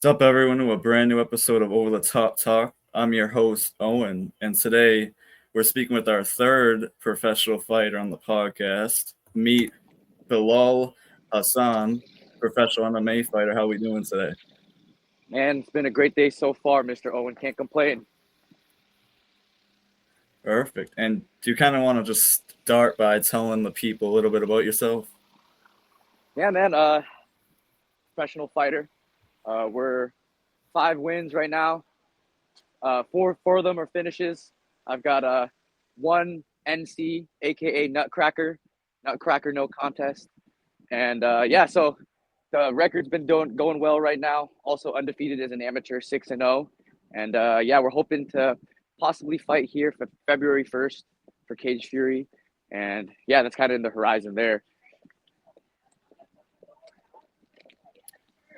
What's up, everyone, to a brand new episode of Over the Top Talk. I'm your host, Owen, and today we're speaking with our third professional fighter on the podcast. Meet Bilal Hasan, professional MMA fighter. How are we doing today? Man, it's been a great day so far, Mr. Owen. Can't complain. Perfect. And do you kind of want to just start by telling the people a little bit about yourself? Yeah, man. Professional fighter. We're 5 wins right now. Four of them are finishes. I've got one NC, aka Nutcracker, Nutcracker no contest, and yeah. So the record's been going well right now. Also undefeated as an amateur, 6-0, and yeah, we're hoping to possibly fight here for February 1st for Cage Fury, and yeah, that's kind of in the horizon there.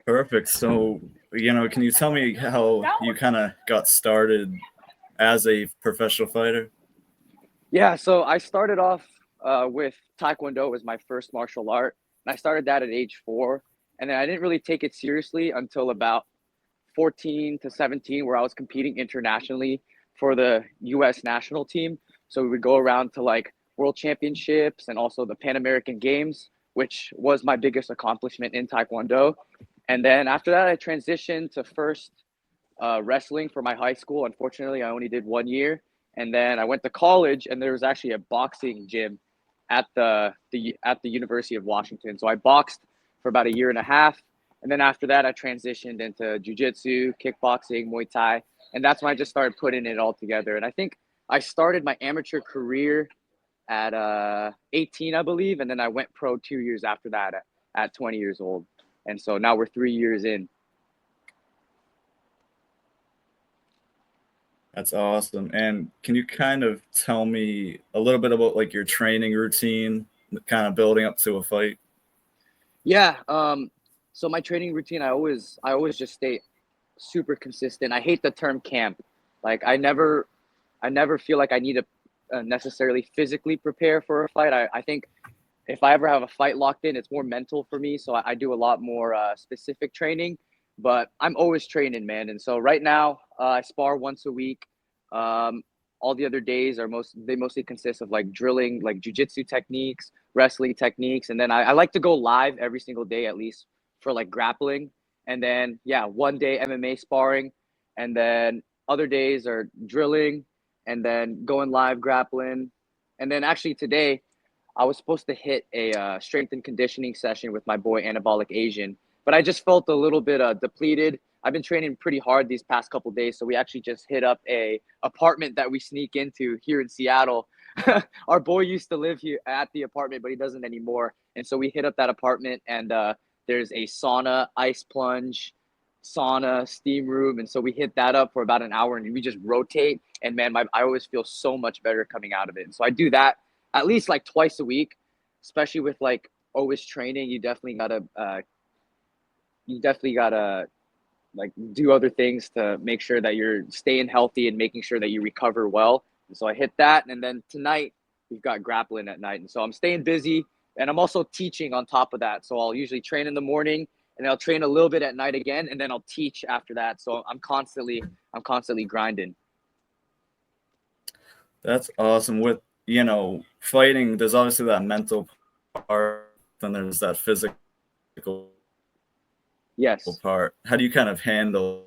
Perfect. So, can you tell me how you kind of got started as a professional fighter? Yeah, so I started off with Taekwondo as my first martial art, and I started that at age 4, and then I didn't really take it seriously until about 14 to 17, where I was competing internationally for the U.S. national team. So we would go around to like World Championships and also the Pan American Games, which was my biggest accomplishment in Taekwondo. And then after that, I transitioned to first wrestling for my high school. Unfortunately, I only did 1 year, and then I went to college, and there was actually a boxing gym at the University of Washington. So I boxed for about a year and a half, and then after that, I transitioned into jujitsu, kickboxing, Muay Thai, and that's when I just started putting it all together. And I think I started my amateur career at 18, I believe, and then I went pro 2 years after that at 20 years old. And so now we're 3 years in. That's awesome. And can you kind of tell me a little bit about like your training routine, kind of building up to a fight? Yeah. So my training routine, I always just stay super consistent. I hate the term camp. Like I never feel like I need to necessarily physically prepare for a fight. I think if I ever have a fight locked in, it's more mental for me. So I do a lot more specific training, but I'm always training, man. And so right now, I spar once a week. Um, all the other days they mostly consist of like drilling, like jujitsu techniques, wrestling techniques, and then I like to go live every single day at least for like grappling, and then yeah, one day MMA sparring, and then other days are drilling, and then going live grappling, and then actually today I was supposed to hit a strength and conditioning session with my boy Anabolic Asian, but I just felt a little bit depleted. I've been training pretty hard these past couple days, so we actually just hit up a apartment that we sneak into here in Seattle. Our boy used to live here at the apartment, but he doesn't anymore. And so we hit up that apartment, and there's a sauna, ice plunge, sauna, steam room, and so we hit that up for about an hour, and we just rotate. And man, I always feel so much better coming out of it. And so I do that at least like twice a week, especially with like always training. You definitely gotta like do other things to make sure that you're staying healthy and making sure that you recover well. And so I hit that, and then tonight we've got grappling at night, and so I'm staying busy, and I'm also teaching on top of that. So I'll usually train in the morning, and I'll train a little bit at night again, and then I'll teach after that. So I'm constantly grinding. That's awesome. With, fighting, there's obviously that mental part, then there's that physical part. Yes. How do you kind of handle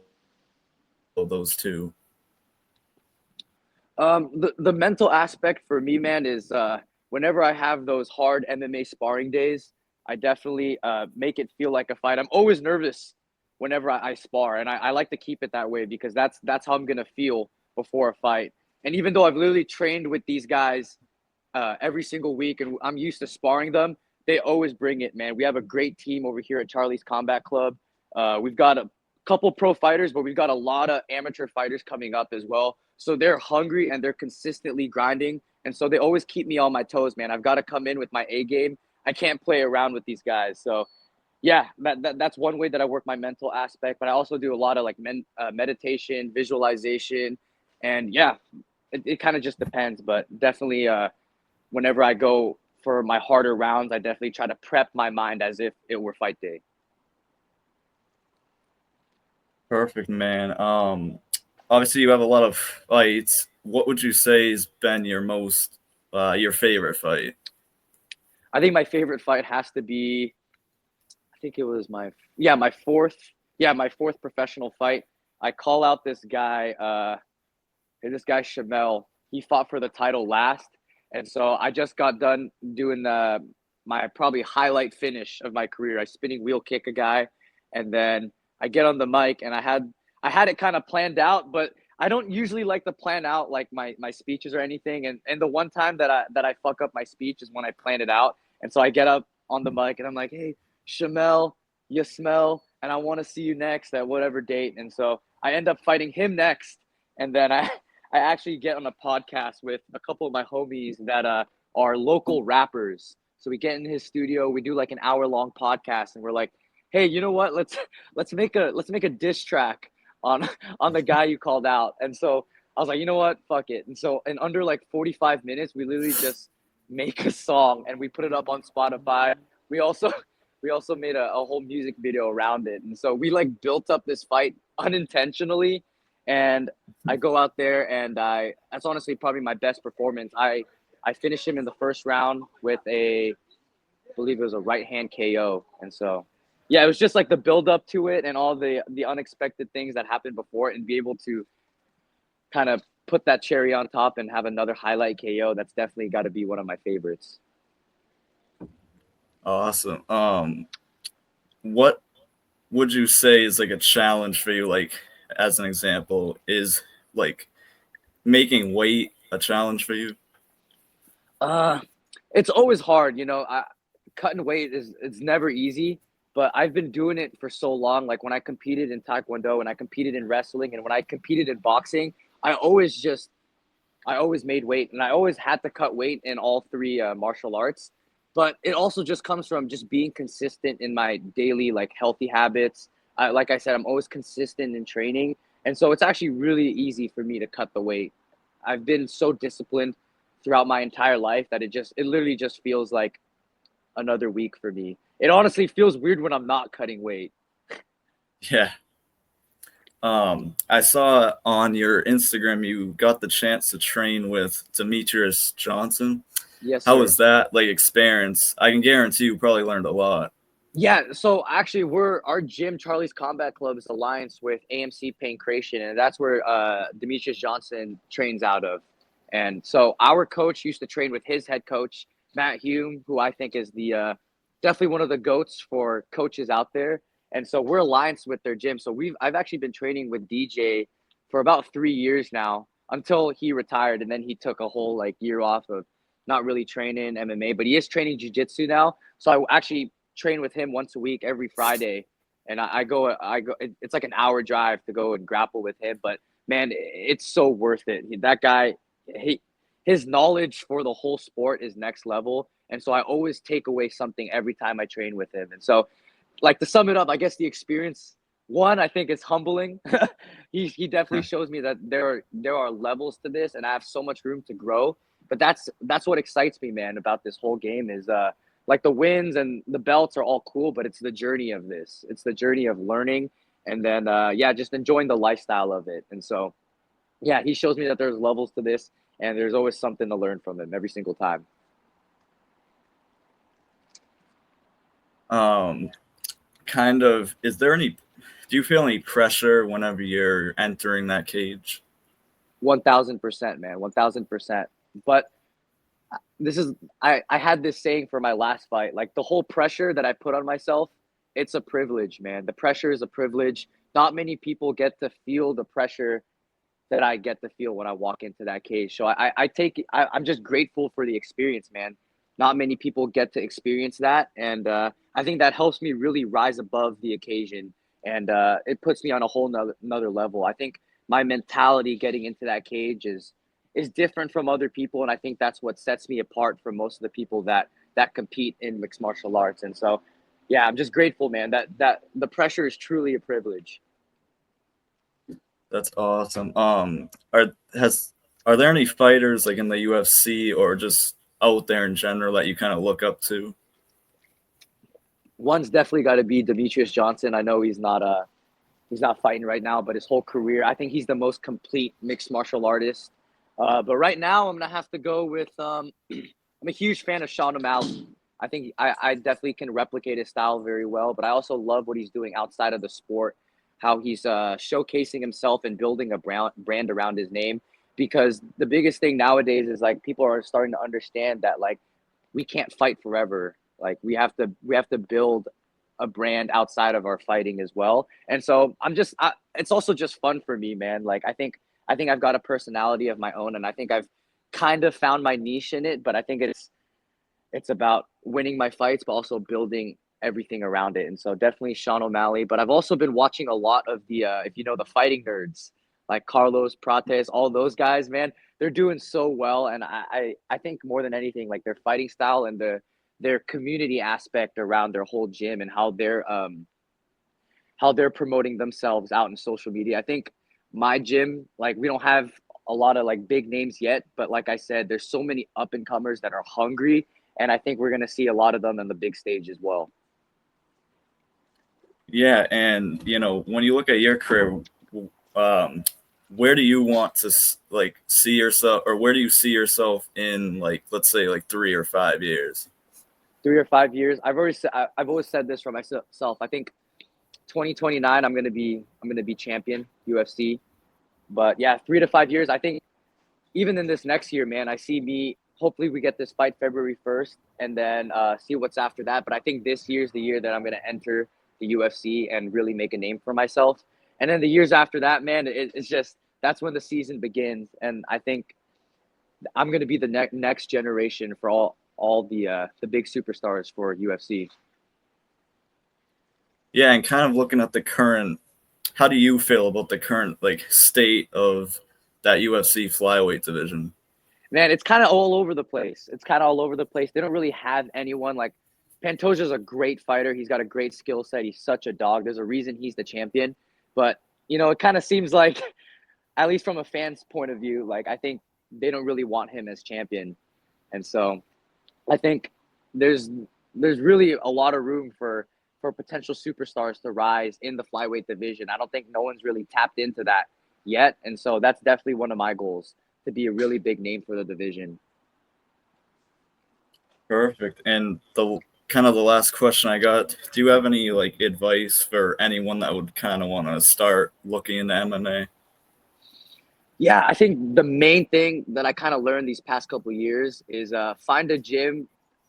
those two? The mental aspect for me, man, is whenever I have those hard MMA sparring days, I definitely make it feel like a fight. I'm always nervous whenever I spar, and I like to keep it that way because that's how I'm gonna feel before a fight. And even though I've literally trained with these guys every single week, and I'm used to sparring them, they always bring it, man. We have a great team over here at Charlie's Combat Club. We've got a couple pro fighters, but we've got a lot of amateur fighters coming up as well. So they're hungry and they're consistently grinding. And so they always keep me on my toes, man. I've got to come in with my A game. I can't play around with these guys. So yeah, that's one way that I work my mental aspect. But I also do a lot of like meditation, visualization, and yeah, it kind of just depends. But definitely, whenever I go for my harder rounds, I definitely try to prep my mind as if it were fight day. Perfect, man. Obviously you have a lot of fights. What would you say has been your favorite fight? I think my favorite fight has to be, I think it was my fourth, my fourth professional fight. I call out this guy Shamel. He fought for the title last, and so I just got done doing my probably highlight finish of my career. I spinning wheel kick a guy, and then I get on the mic, and I had it kind of planned out, but I don't usually like to plan out like my speeches or anything. And the one time that I fuck up my speech is when I plan it out, and so I get up on the mic and I'm like, hey, Shamel, you smell, and I want to see you next at whatever date. And so I end up fighting him next, and then I actually get on a podcast with a couple of my homies that are local rappers. So we get in his studio, we do like an hour-long podcast, and we're like, "Hey, you know what? Let's make a diss track on on the guy you called out." And so I was like, "You know what? Fuck it." And so in under like 45 minutes, we literally just make a song and we put it up on Spotify. We also we also made a whole music video around it. And so we like built up this fight unintentionally, and I go out there and that's honestly probably my best performance. I finished him in the first round with I believe it was a right hand KO. And so yeah, it was just like the build up to it and all the unexpected things that happened before, and be able to kind of put that cherry on top and have another highlight KO. That's definitely got to be one of my favorites. Awesome. What would you say is like a challenge for you? Like, as an example, is like making weight a challenge for you? Uh, it's always hard, cutting weight is it's never easy, but I've been doing it for so long. Like when I competed in Taekwondo and I competed in wrestling and when I competed in boxing, I always just I always made weight and I always had to cut weight in all three martial arts. But it also just comes from just being consistent in my daily like healthy habits. Like I said, I'm always consistent in training, and so it's actually really easy for me to cut the weight. I've been so disciplined throughout my entire life that it literally just feels like another week for me. It honestly feels weird when I'm not cutting weight. Yeah. I saw on your Instagram you got the chance to train with Demetrius Johnson. Yes, How sir. was that like experience? I can guarantee you probably learned a lot. Yeah, so actually we're our gym, Charlie's Combat Club, is alliance with AMC Pancration, and that's where Demetrius Johnson trains out of. And so our coach used to train with his head coach, Matt Hume, who I think is the definitely one of the goats for coaches out there. And so we're alliance with their gym. So I've actually been training with DJ for about 3 years now until he retired, and then he took a whole like year off of not really training MMA, but he is training jujitsu now. So I actually train with him once a week every Friday, and I go. It's like an hour drive to go and grapple with him, but man, it's so worth it. That guy, he his knowledge for the whole sport is next level, and so I always take away something every time I train with him. And so, like to sum it up, I guess the experience. One, I think it's humbling. He definitely shows me that there are levels to this, and I have so much room to grow. But that's what excites me, man, about this whole game is like the wins and the belts are all cool, but it's the journey of this. It's the journey of learning, and then yeah, just enjoying the lifestyle of it. And so yeah, he shows me that there's levels to this, and there's always something to learn from him every single time. Um, kind of, is there any, do you feel any pressure whenever you're entering that cage? 1000%, man, 1000%. But this is I had this saying for my last fight, like the whole pressure that I put on myself, it's a privilege, man. The pressure is a privilege. Not many people get to feel the pressure that I get to feel when I walk into that cage. So I'm just grateful for the experience, man. Not many people get to experience that, and I think that helps me really rise above the occasion, and it puts me on a whole another level. I think my mentality getting into that cage is different from other people, and I think that's what sets me apart from most of the people that compete in mixed martial arts. And so, yeah, I'm just grateful, man. That the pressure is truly a privilege. That's awesome. Are there any fighters like in the UFC or just out there in general that you kind of look up to? One's definitely got to be Demetrius Johnson. I know he's not He's not fighting right now, but his whole career, I think he's the most complete mixed martial artist. But right now, I'm gonna have to go with. I'm a huge fan of Sean O'Malley. I think I definitely can replicate his style very well, but I also love what he's doing outside of the sport, how he's showcasing himself and building a brand around his name. Because the biggest thing nowadays is like people are starting to understand that like we can't fight forever. Like we have to build a brand outside of our fighting as well. And so it's also just fun for me, man. Like I think I've got a personality of my own, and I think I've kind of found my niche in it. But I think it's about winning my fights, but also building everything around it. And so definitely Sean O'Malley. But I've also been watching a lot of the if you know the fighting nerds like Carlos Prates, all those guys, man, they're doing so well. And I think more than anything, like their fighting style and their community aspect around their whole gym and how they're promoting themselves out in social media. I think my gym, like we don't have a lot of like big names yet, but like I said, there's so many up and comers that are hungry, and I think we're gonna see a lot of them on the big stage as well. Yeah, and when you look at your career, um, where do you want to like see yourself, or where do you see yourself in, like, let's say like 3 or 5 years? 3 or 5 years. I've always said this for myself. I think 2029 I'm gonna be champion UFC. But yeah, 3 to 5 years. I think even in this next year, man, I see me. Hopefully, we get this fight February 1st, and then see what's after that. But I think this year's the year that I'm gonna enter the UFC and really make a name for myself. And then the years after that, man, it's just that's when the season begins. And I think I'm gonna be the next generation for all the big superstars for UFC. Yeah, and kind of looking at the current, how do you feel about the current like state of that UFC flyweight division? Man, it's kind of all over the place. It's kind of all over the place. They don't really have anyone like Pantoja's a great fighter. He's got a great skill set. He's such a dog. There's a reason he's the champion. But, it kind of seems like, at least from a fan's point of view, like I think they don't really want him as champion. And so I think there's there's really a lot of room for potential superstars to rise in the flyweight division. I don't think no one's really tapped into that yet. And so that's definitely one of my goals to be a really big name for the division. Perfect. And the kind of the last question I got, do you have any like advice for anyone that would kind of want to start looking into MMA? Yeah, I think the main thing that I kind of learned these past couple of years is find a gym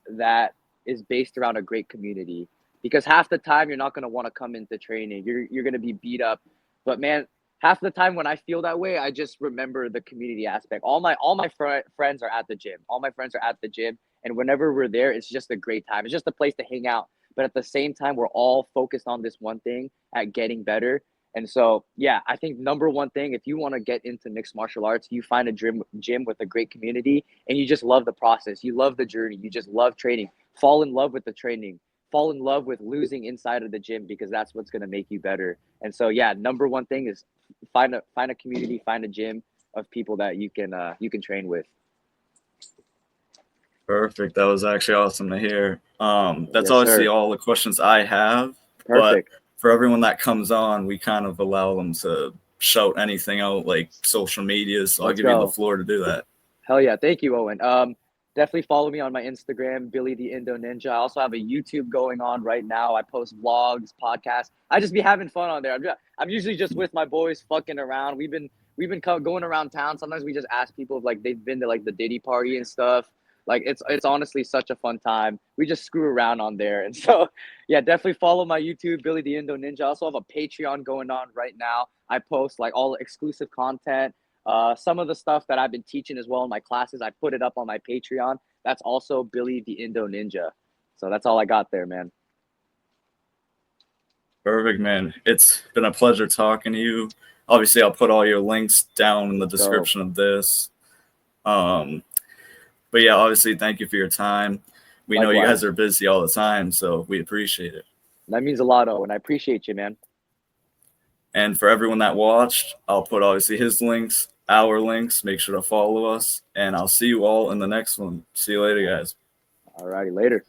that is based around a great community. Because half the time you're not going to want to come into training. You're going to be beat up. But man, half the time when I feel that way, I just remember the community aspect. All my friends are at the gym. All my friends are at the gym, and whenever we're there, it's just a great time. It's just a place to hang out. But at the same time, we're all focused on this one thing at getting better. And so, yeah, I think number one thing, if you want to get into mixed martial arts, you find a gym with a great community and you just love the process. You love the journey. You just love training. Fall in love with the training. Fall in love with losing inside of the gym because that's what's going to make you better. And so, yeah, number one thing is find a community, find a gym of people that you can train with. Perfect. That was actually awesome to hear. That's Yes, obviously sir. all the questions I have, but Perfect. for everyone that comes on, we kind of allow them to shout anything out like social media. So I'll Let's give you the go. floor to do that. Hell yeah. Thank you, Owen. Definitely follow me on my Instagram, Billy the Indo Ninja. I also have a YouTube going on right now. I post vlogs, podcasts. I just be having fun on there. I'm usually just with my boys fucking around. We've been going around town. Sometimes we just ask people if like they've been to like the Diddy party and stuff. Like it's honestly such a fun time. We just screw around on there. And so yeah, definitely follow my YouTube, Billy the Indo Ninja. I also have a Patreon going on right now. I post like all exclusive content. Some of the stuff that I've been teaching as well in my classes, I put it up on my Patreon. That's also Billy the Indo Ninja. So that's all I got there, man. Perfect, man. It's been a pleasure talking to you. Obviously, I'll put all your links down in the Let's go. description of this. Um, but yeah, obviously, thank you for your time. We know you guys Likewise. are busy all the time, so we appreciate it. That means a lot, Owen. I appreciate you, man. And for everyone that watched, I'll put obviously his links, our links. Make sure to follow us, and I'll see you all in the next one. See you later, guys. All righty, later.